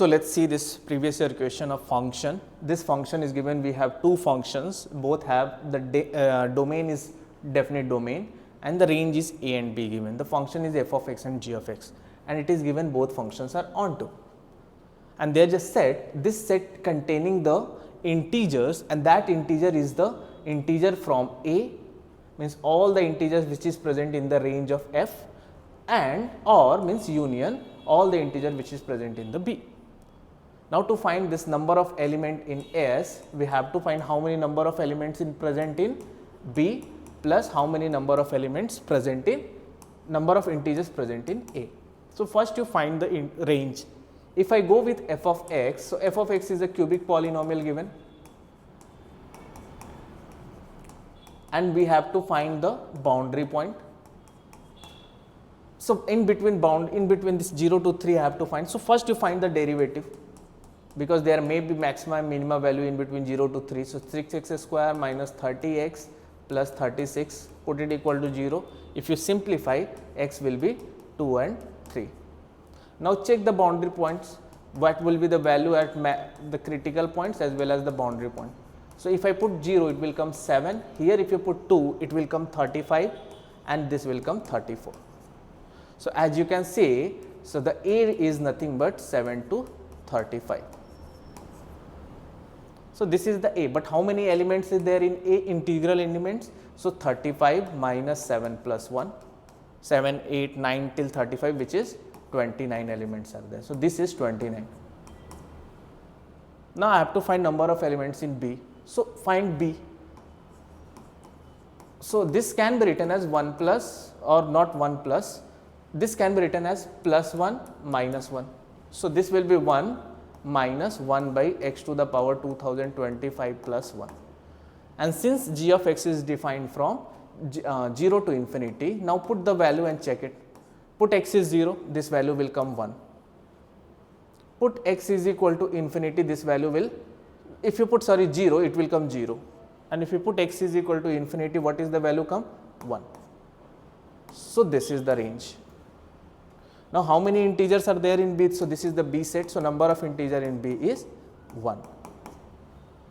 So let's see this previous year question of function. This function is given, we have two functions, both have the domain is definite domain and the range is a and b given. The function is f of x and g of x, and it is given both functions are onto. And they are just set, this set containing the integers, and that integer is the integer from a, means all the integers which is present in the range of f, and or means union all the integer which is present in the b. Now to find this number of element in S, we have to find how many number of elements in present in B plus how many number of elements present in number of integers present in A. So first you find the range. If I go with f of x, so f of x is a cubic polynomial given, and we have to find the boundary point. So in between this 0 to 3 I have to find. So first you find the derivative, because there may be maximum and minimum value in between 0 to 3. So 6x square minus 30x plus 36, put it equal to 0. If you simplify, x will be 2 and 3. Now check the boundary points, what will be the value at the critical points as well as the boundary point. So if I put 0, it will come 7, here if you put 2, it will come 35, and this will come 34. So as you can see, so the A is nothing but 7 to 35. So this is the A, but how many elements is there in A? Integral elements. So 35 minus 7 plus 1, 7, 8, 9 till 35, which is 29 elements are there. So this is 29. Now I have to find number of elements in B. So find B. So this can be written as 1 plus or not 1 plus. This can be written as plus 1 minus 1. So this will be 1 minus 1 by x to the power 2025 plus 1. And since g of x is defined from 0 to infinity, now put the value and check it. Put x is 0, this value will come 1. Put x is equal to infinity, this value will, if you put 0, it will come 0. And if you put x is equal to infinity, what is the value come? 1. So this is the range. Now how many integers are there in B? So this is the B set. So number of integer in B is 1.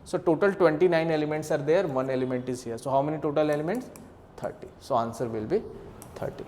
So total 29 elements are there, 1 element is here. So how many total elements? 30. So answer will be 30.